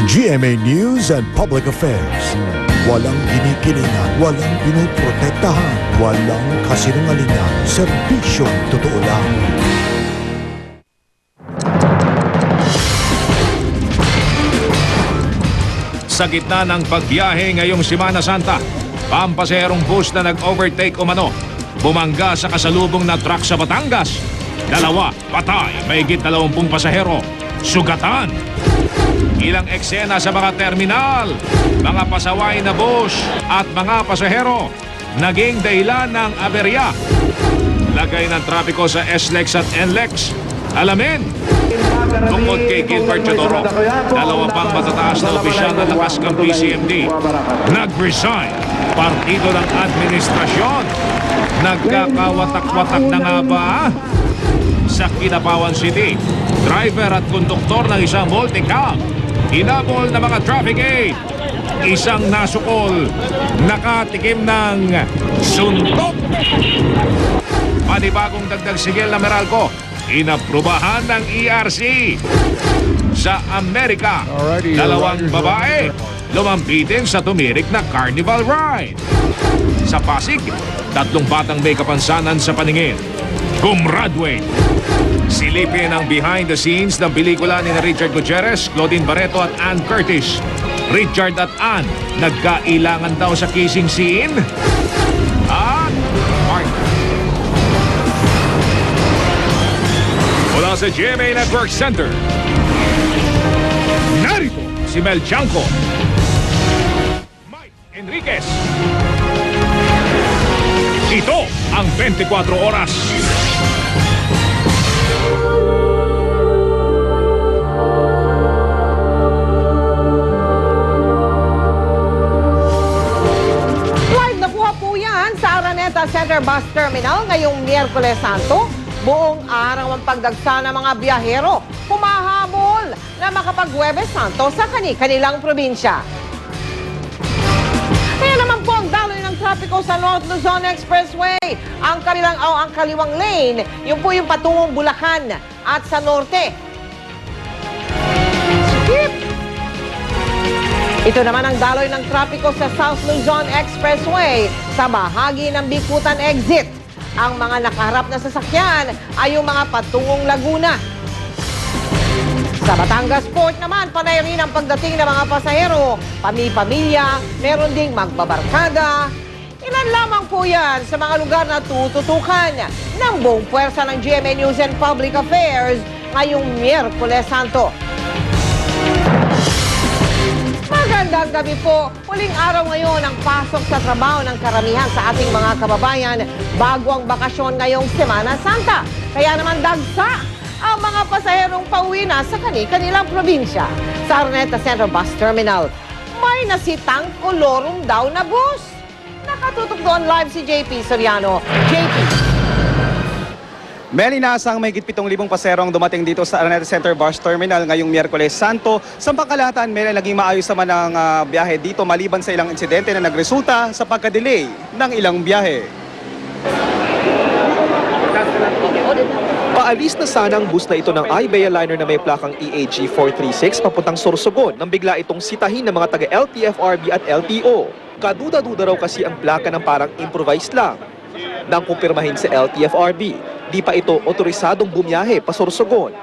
GMA News and Public Affairs. Walang kinikilingan, walang pinoprotektahan, walang kasinungalingan, serbisyong totoo lang. Sa gitna ng pagbiyahe ngayong Semana Santa, pampasaherong bus na nag-overtake umano, bumangga sa kasalubong na truck sa Batangas. 2 patay, mahigit 20 pasahero, sugatan. Ilang eksena sa mga terminal, mga pasaway na bus at mga pasahero, naging dahilan ng aberya. Lagay ng trapiko sa SLEX at NLEX. Alamin! Tungkol kay Gilbert Chodoro, 2 pang matataas na opisyal na lakas ng PCMD nag-resign. Partido ng administrasyon. Nagkakawatak-watak na nga ba? Sa Kinapawan City, driver at konduktor ng isang multicab hinabol na mga traffic aid. Isang nasukol, nakatikim ng suntok. Panibagong dagdag sigil na Meralco, inaprubahan ng ERC. Sa Amerika, 2 babae lumampitin sa tumirik na carnival ride. Sa Pasig, 3 batang may kapansanan sa paningin. Gumraduate. Silipin ang behind the scenes ng pelikula ni Richard Gutierrez, Claudine Barreto at Ann Curtis. Richard at Ann, nagkailangan daw sa kissing scene? At partner. Mula sa GMA Network Center, narito si Mel Chanco, Mike Enriquez. Ito ang 24 Oras. Live na po yan sa Araneta Center Bus Terminal ngayong Miyerkules Santo. Buong araw ang pagdagsa ng mga biyahero, humahabol na makapag-Huwebes Santo sa kanilang probinsya. Kaya naman po ang daloy ng trapiko sa North Luzon Expressway. Ang kaliwang lane, yun po yung patungong Bulacan at sa norte. Skip! Ito naman ang daloy ng trapiko sa South Luzon Expressway sa bahagi ng Bikutan Exit. Ang mga nakaharap na sasakyan ay yung mga patungong Laguna. Sa Batangas Port naman, panay rin ang pagdating ng mga pasahero, pamilya, meron ding magbabarkada. Ilan lamang po yan sa mga lugar na tututukan ng buong puwersa ng GMA News and Public Affairs ngayong Miyerkules Santo. Magandang gabi po. Huling araw ngayon ang pasok sa trabaho ng karamihan sa ating mga kababayan bago ang bakasyon ngayong Semana Santa. Kaya naman dagsa ang mga pasaherong pauwi na sa kanilang probinsya. Sa Araneta Center Bus Terminal, may nasitang kolorum daw na bus. Nakatutok doon live si JP Soriano. JP. Mel, inaasang may 7,000 paserong dumating dito sa Araneta Center Bus Terminal ngayong Miyerkules Santo. Sa pangkalahatan, Mel, naging maayos naman ang biyahe dito maliban sa ilang insidente na nagresulta sa pagka-delay ng ilang biyahe. Paalis na sana ang bus na ito ng Ibea Liner na may plakang EAG 436 papuntang Sorsogon nang bigla itong sitahin ng mga taga-LTFRB at LTO. Kaduda-duda raw kasi ang plaka ng parang improvised lang. Nang kumpirmahin sa LTFRB, di pa ito otorisadong bumiyahe pa Sorsogon.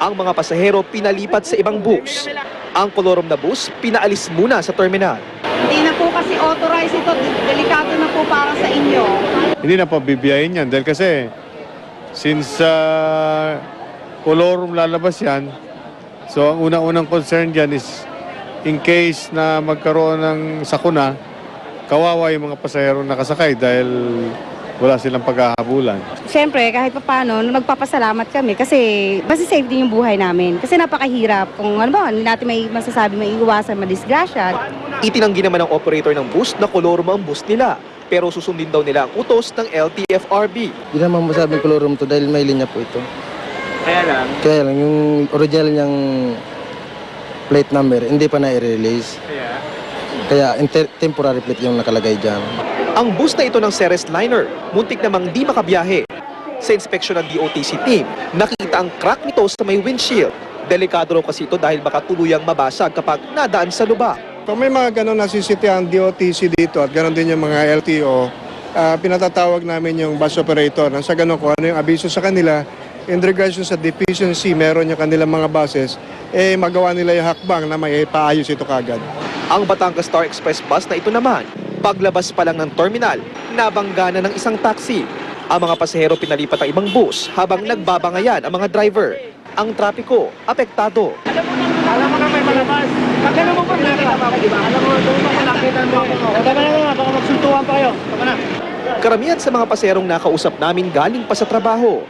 Ang mga pasahero pinalipat sa ibang bus. Ang kolorom na bus pinaalis muna sa terminal. Hindi na po kasi authorized ito. Delikado na po para sa inyo. Hindi na pa bibiyahin yan dahil kasi since kolorum lalabas yan, so ang unang-unang concern dyan is in case na magkaroon ng sakuna, kawawa yung mga pasahero nakasakay dahil wala silang paghahabulan. Siyempre, kahit paano, magpapasalamat kami kasi basta safety yung buhay namin. Kasi napakahirap. Kung ano ba, hindi natin may masasabi, may iwasan, madisgrasya. Itinanggi naman ng operator ng bus na kolorum ang bus nila. Pero susundin daw nila ang utos ng LTFRB. Hindi naman masabing kolorum to dahil may linya po ito. Kaya lang, yung original niyang plate number, hindi pa na-release. Kaya temporary plate yung nakalagay dyan. Ang bus na ito ng Ceres Liner, muntik namang di makabiyahe. Sa inspeksyon ng DOTC team, nakita ang crack nito sa may windshield. Delikado raw kasi ito dahil baka tuluyang mabasag kapag nadaan sa luba. Kung may mga ganun nasisitiang DOTC dito at ganun din yung mga LTO, pinatatawag namin yung bus operator. Sa ganun kung ano yung abiso sa kanila, in regards sa deficiency, meron yung kanilang mga buses, magawa nila yung hakbang na may paayos ito kagad. Ang Batangas Star Express bus na ito naman, paglabas pa lang ng terminal, nabangga na ng isang taxi. Ang mga pasahero pinalipat ang ibang bus habang nagbabangayan ang mga driver. Ang trapiko, apektado. Alam mo na may malabas. Pag gano'n mo po, nakita mo ako, di ba? Alam mo, doon mo nakita mo ako. Tama na, baka magsuntuhan pa kayo. Tama na. Karamihan sa mga pasaherong nakausap namin galing pa sa trabaho.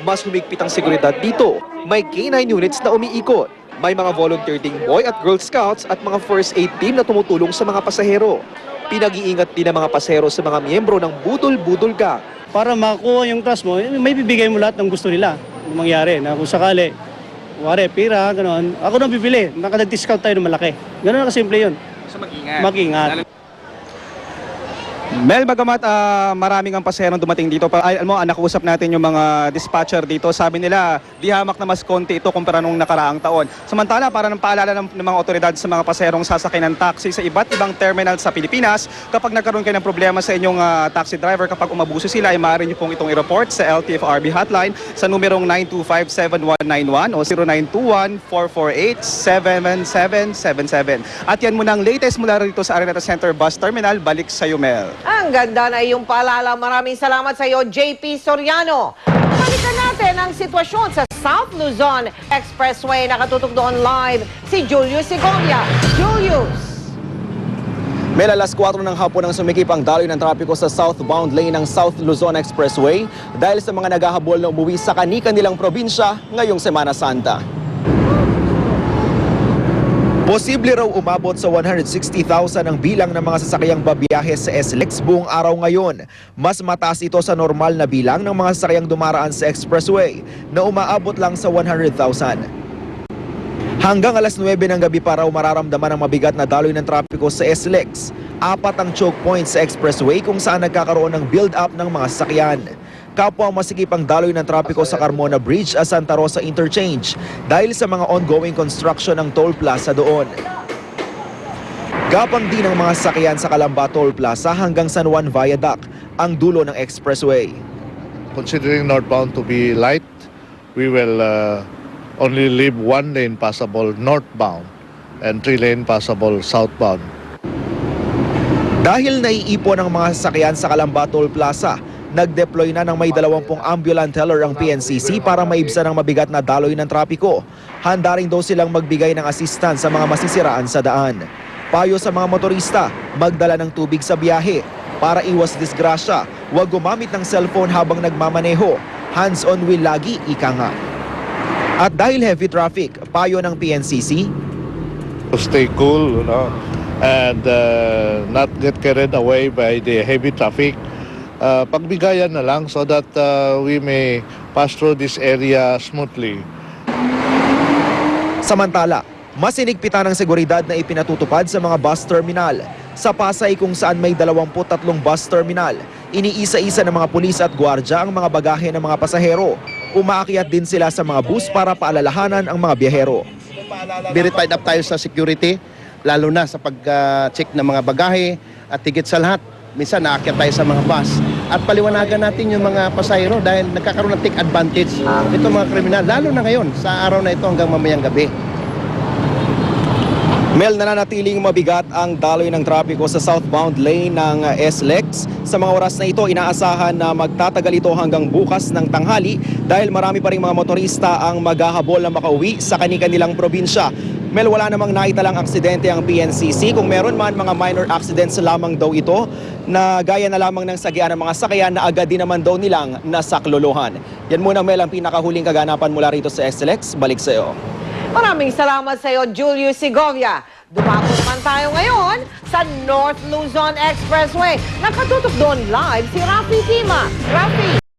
Mas humigpit ang seguridad dito. May K9 units na umiikot. May mga volunteer ding Boy at Girl Scouts at mga first aid team na tumutulong sa mga pasahero. Pinag-iingat din ang mga pasahero sa mga miyembro ng Budol-Budol Gang. Para makuha yung trust mo, may bibigay mo lahat ng gusto nila. Yung mangyari, na kung sakali, wari, pira, gano'n. Ako nang bibili, nakadag-discount tayo ng malaki. Gano'n na kasimple yun. So mag-ingat. Mag-ingat. Mel, bagamat maraming ang paserong dumating dito, alam mo, nakausap natin yung mga dispatcher dito, sabi nila, di hamak na mas konti ito kumpara nung nakaraang taon. Samantala, para ng paalala ng mga otoridad sa mga paserong sasakay ng taxi sa iba't ibang terminal sa Pilipinas, kapag nagkaroon kayo ng problema sa inyong taxi driver, kapag umabuso sila, ay maaari nyo pong itong i-report sa LTFRB hotline sa numerong 925-7191 o 0921-448-7777. At yan muna ang latest mula rito sa Araneta Center Bus Terminal. Balik sa iyo, Mel. Ang ganda na iyong paalala. Maraming salamat sa iyo, JP Soriano. Balikan natin ang sitwasyon sa South Luzon Expressway. Nakatutok doon live si Julius Segovia. Julius! Mel, alas 4 ng hapon ang sumikip ang daloy ng trapiko sa southbound lane ng South Luzon Expressway dahil sa mga naghahabol na umuwi sa kani-kanilang probinsya ngayong Semana Santa. Posible raw umabot sa 160,000 ang bilang ng mga sasakyang babiyahe sa SLEX buong araw ngayon. Mas mataas ito sa normal na bilang ng mga sasakyang dumaraan sa expressway na umaabot lang sa 100,000. Hanggang alas 9 ng gabi pa raw mararamdaman ang mabigat na daloy ng trapiko sa SLEX. 4 ang choke points sa expressway kung saan nagkakaroon ng build-up ng mga sasakyan. Kapwa masikip ang daloy ng trapiko sa Carmona Bridge at Santa Rosa Interchange dahil sa mga ongoing construction ng toll plaza doon. Gapang din ang mga sasakyan sa Calamba Toll Plaza hanggang San Juan Viaduct, ang dulo ng expressway. Considering northbound to be light, we will only leave 1 lane passable northbound and 3 lane passable southbound. Dahil naiipon ang mga sasakyan sa Calamba Toll Plaza, nag-deploy na ng may 20 ambulant teller ang PNCC para maibsan ang mabigat na daloy ng trapiko. Handa rin daw silang magbigay ng assistance sa mga masisiraan sa daan. Payo sa mga motorista, magdala ng tubig sa biyahe. Para iwas disgrasya, huwag gumamit ng cellphone habang nagmamaneho. Hands-on wheel lagi, ika nga. At dahil heavy traffic, payo ng PNCC, To stay cool, and not get carried away by the heavy traffic. Pagbigayan na lang so that we may pass through this area smoothly. Samantala, mas inigpitan ng seguridad na ipinatutupad sa mga bus terminal. Sa Pasay kung saan may 23 bus terminal, iniisa-isa ng mga pulis at gwardya ang mga bagahe ng mga pasahero. Umaakyat din sila sa mga bus para paalalahanan ang mga biyahero. Verified up tayo sa security, lalo na sa pag-check ng mga bagahe at higit sa lahat. Minsan naakyat tayo sa mga bus at paliwanagan natin yung mga pasahero dahil nagkakaroon ng take advantage ito mga kriminal, lalo na ngayon sa araw na ito hanggang mamayang gabi. Mel, nananatiling mabigat ang daloy ng trapiko sa southbound lane ng SLEX. Sa mga oras na ito, inaasahan na magtatagal ito hanggang bukas ng tanghali dahil marami pa rin mga motorista ang maghahabol na makauwi sa kani-kanilang probinsya. Mel, wala namang naitalang aksidente ang PNCC. Kung meron man, mga minor accidents lamang daw ito na gaya na lamang ng sagian ng mga sakyan na agad din naman daw nilang nasaklolohan. Yan muna, Mel, ang pinakahuling kaganapan mula rito sa SLEX. Balik sa iyo. Maraming salamat sa iyo, Julius Segovia. Dumakot man tayo ngayon sa North Luzon Expressway. Nakatutok doon live si Rafi Tima. Rafi!